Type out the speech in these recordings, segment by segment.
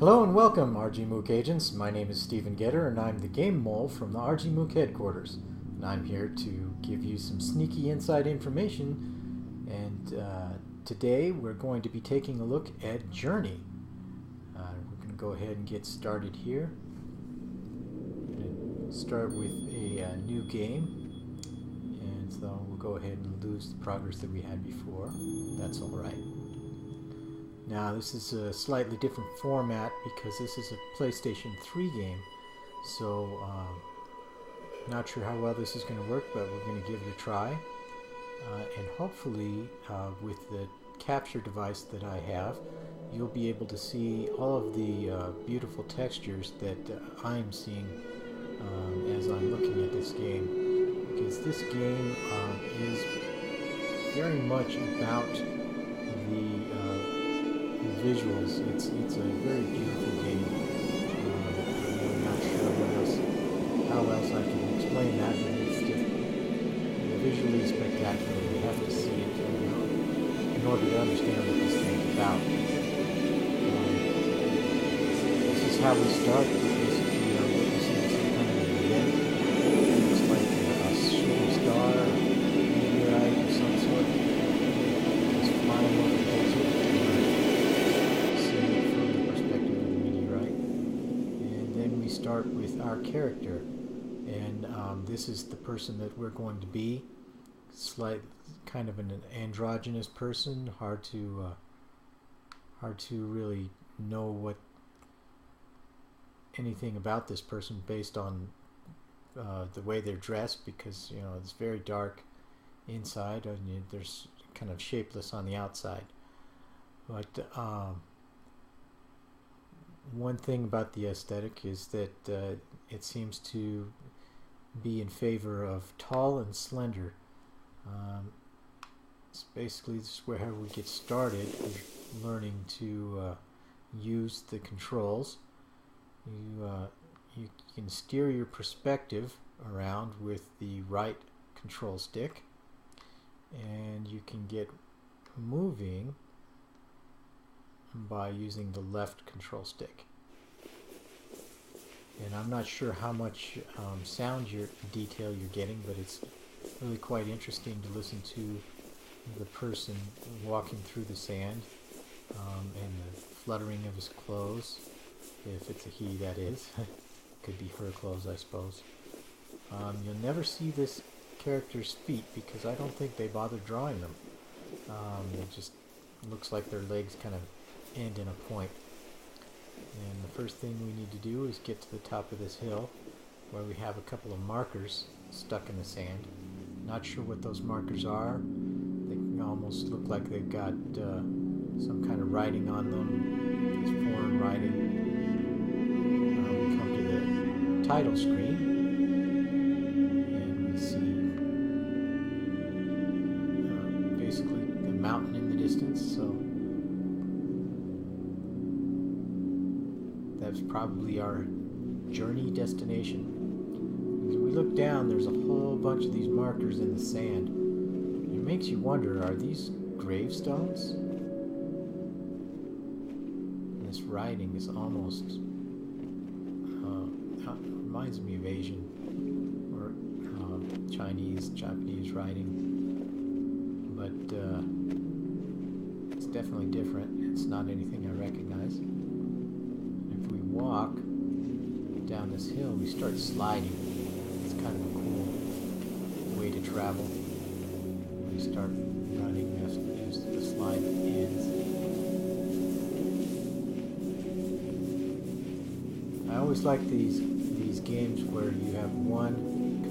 Hello and welcome, RGMOOC agents. My name is Stephen Getter and I'm the Game Mole from the RGMOOC headquarters. And I'm here to give you some sneaky inside information. And today we're going to be taking a look at Journey. We're going to go ahead and get started here. We're going to start with a new game. And so we'll go ahead and lose the progress that we had before. That's alright. Now this is a slightly different format because this is a PlayStation 3 game, so not sure how well this is going to work, but we're going to give it a try. And hopefully with the capture device that I have, you'll be able to see all of the beautiful textures that I'm seeing as I'm looking at this game. Because this game is very much about the visuals. It's a very beautiful game. I'm not sure how else I can explain that, but it's just visually spectacular. You have to see it in order to understand what this game is about. This is how we start. Basically, you see some kind of an event. It looks like a shooting star, meteorite of some sort. It's flying over the desert. Start with our character, and this is the person that we're going to be. Kind of an androgynous person, hard to really know anything about this person based on the way they're dressed, because it's very dark inside and there's kind of shapeless on the outside. But one thing about the aesthetic is that it seems to be in favor of tall and slender. It's basically this is where we get started with learning to use the controls. You can steer your perspective around with the right control stick, and you can get moving by using the left control stick. And I'm not sure how much sound detail you're getting, but it's really quite interesting to listen to the person walking through the sand and the fluttering of his clothes, if it's a he, that is. Could be her clothes, I suppose. You'll never see this character's feet because I don't think they bothered drawing them. It just looks like their legs kind of end in a point. And the first thing we need to do is get to the top of this hill where we have a couple of markers stuck in the sand. Not sure what those markers are. They can almost look like they've got some kind of writing on them. It's foreign writing. We come to the title screen and we see basically the mountain in the distance. So that's probably our journey destination. As we look down, there's a whole bunch of these markers in the sand. It makes you wonder, are these gravestones? And this writing is almost reminds me of Asian or Japanese writing, but it's definitely different. It's not anything I recognize. Walk down this hill, we start sliding. It's kind of a cool way to travel. We start running as the slide ends. I always like these games where you have one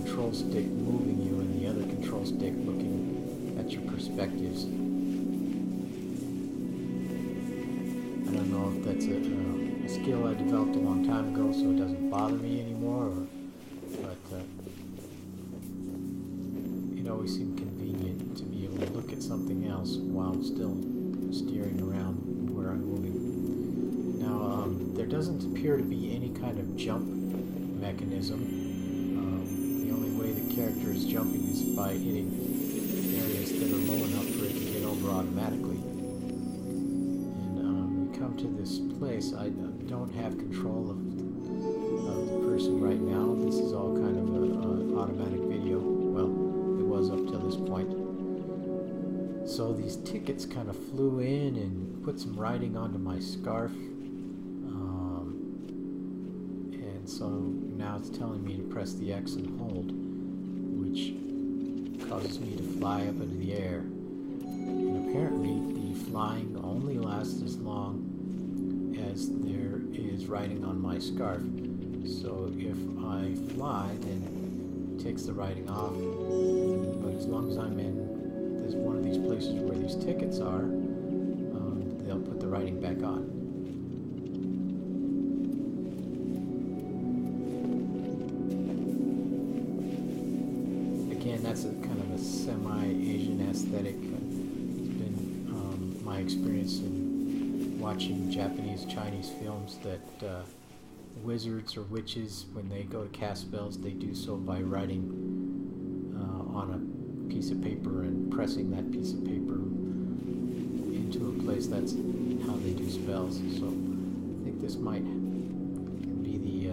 control stick moving you and the other control stick looking at your perspectives. I don't know if that's a skill I developed a long time ago, so it doesn't bother me anymore, but it always seemed convenient to be able to look at something else while still steering around where I'm moving. Now, there doesn't appear to be any kind of jump mechanism. The only way the character is jumping is by hitting areas that are low enough for it to get over automatically. And we come come to this place. I don't have control of the person right now. This is all kind of an automatic video. Well, it was up till this point. So these tickets kind of flew in and put some writing onto my scarf. And so now it's telling me to press the X and hold, which causes me to fly up into the air. And apparently the flying only lasts as long as there is writing on my scarf. So if I fly, then it takes the writing off. But as long as I'm in one of these places where these tickets are, they'll put the writing back on. Again, that's a kind of a semi-Asian aesthetic. It's been my experience in watching Japanese, Chinese films that wizards or witches, when they go to cast spells, they do so by writing on a piece of paper and pressing that piece of paper into a place. That's how they do spells. So I think this might be the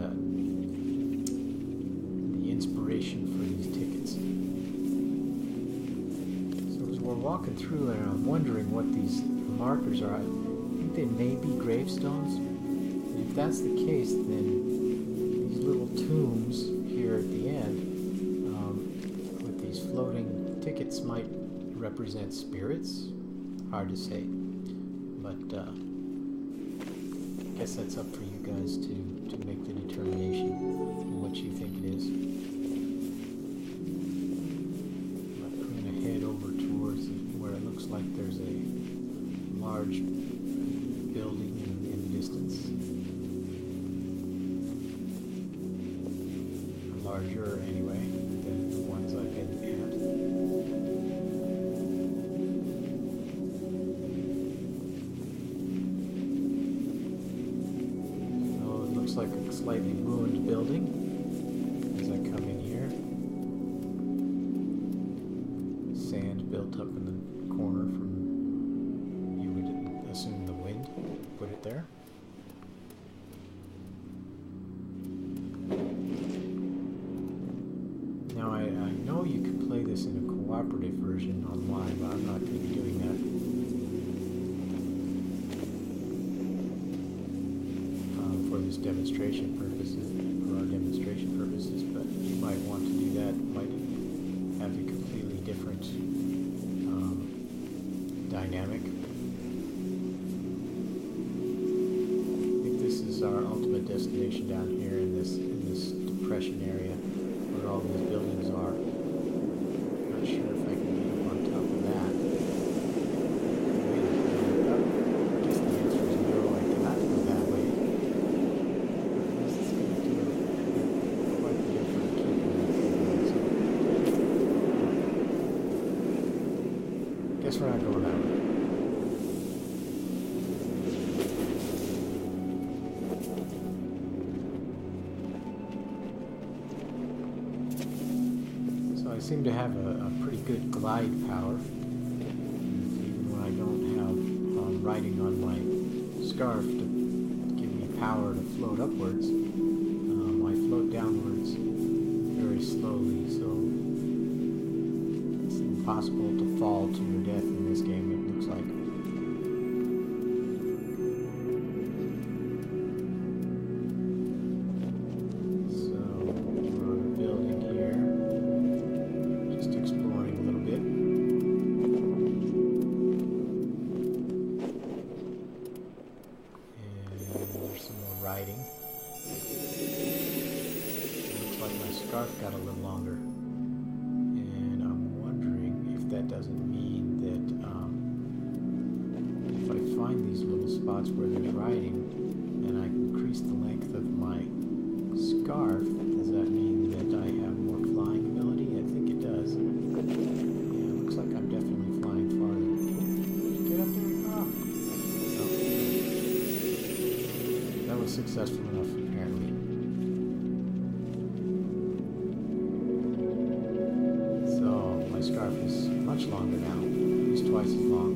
inspiration for these tickets. So as we're walking through and I'm wondering what these markers are, I think they may be gravestones. And if that's the case, then these little tombs here at the end with these floating tickets might represent spirits. Hard to say, but I guess that's up for you guys to make the determination on what you think it is. I'm going to head over towards where it looks like there's a large building in the distance. Larger anyway than the ones I've been at. Like a slightly ruined building as I come in here. Sand built up in the corner from, you would assume, the wind put it there. Now I know you can play this in a cooperative version online, but I'm not going to be doing that. Demonstration purposes, for our demonstration purposes, but you might want to do that. Might have a completely different dynamic. I think this is our ultimate destination down here in this depression area where all these buildings are. Not sure if I can get up on top of that. I guess the answer is no, I cannot go that way. Guess we're not going that way. So I seem to have a pretty good glide power, even when I don't have writing on my scarf to give me power to float upwards. I float downwards very slowly, so it's impossible to fall to your death in this game, it looks like. So, we're on a building here, just exploring a little bit. And there's some more writing. It looks like my scarf got a little longer. That doesn't mean that if I find these little spots where there's writing and I increase the length of my scarf, does that mean that I have more flying ability? I think it does. Yeah, it looks like I'm definitely flying farther. Get up there. Oh. No. That was successful enough, apparently. My scarf is much longer now, at least twice as long.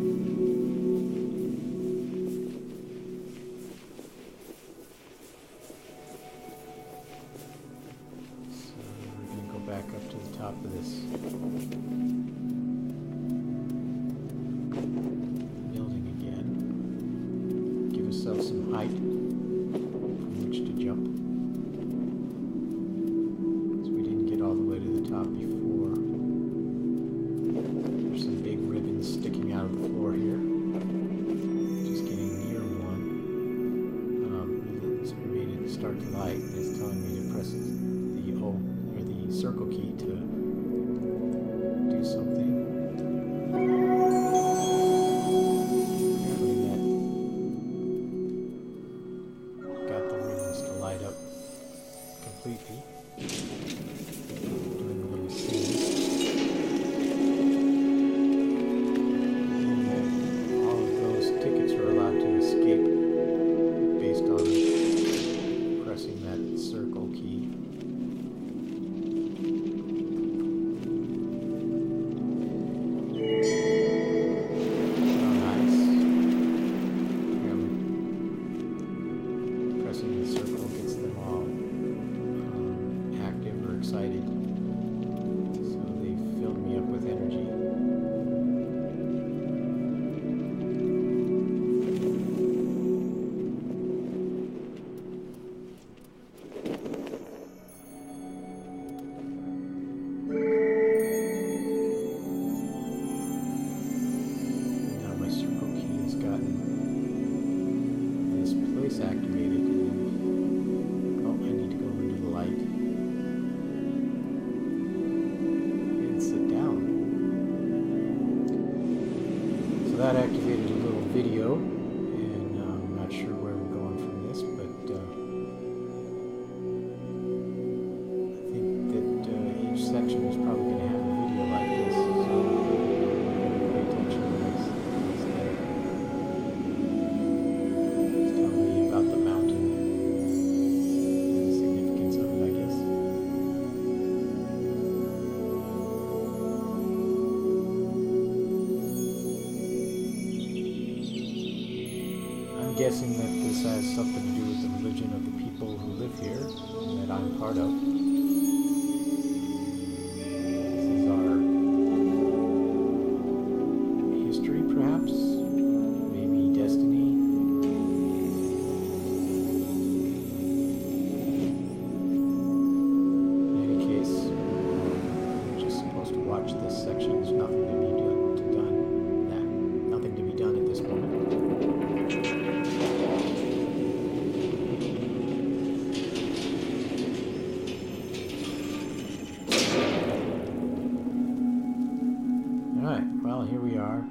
So that activated a little video, and I'm not sure where we're going from this, but I think that each section is probably going to have a video like this, so we're going to pay attention to this instead. It's telling me about the mountain and the significance of it, I guess. I'm guessing that this has something to do with the religion of the people who live here, and that I'm part of. This is our history, perhaps? Maybe destiny? In any case, we're just supposed to watch this section. There's nothing to be done. Nothing to be done at this moment. Alright, well, here we are.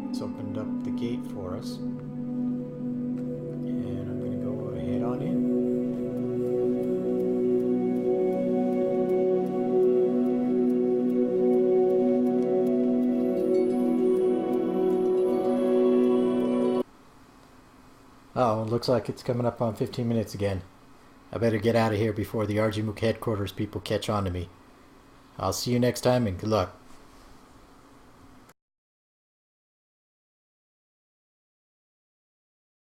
It's opened up the gate for us. And I'm going to go head on in. Oh, it looks like it's coming up on 15 minutes again. I better get out of here before the Arjimuk headquarters people catch on to me. I'll see you next time, and good luck.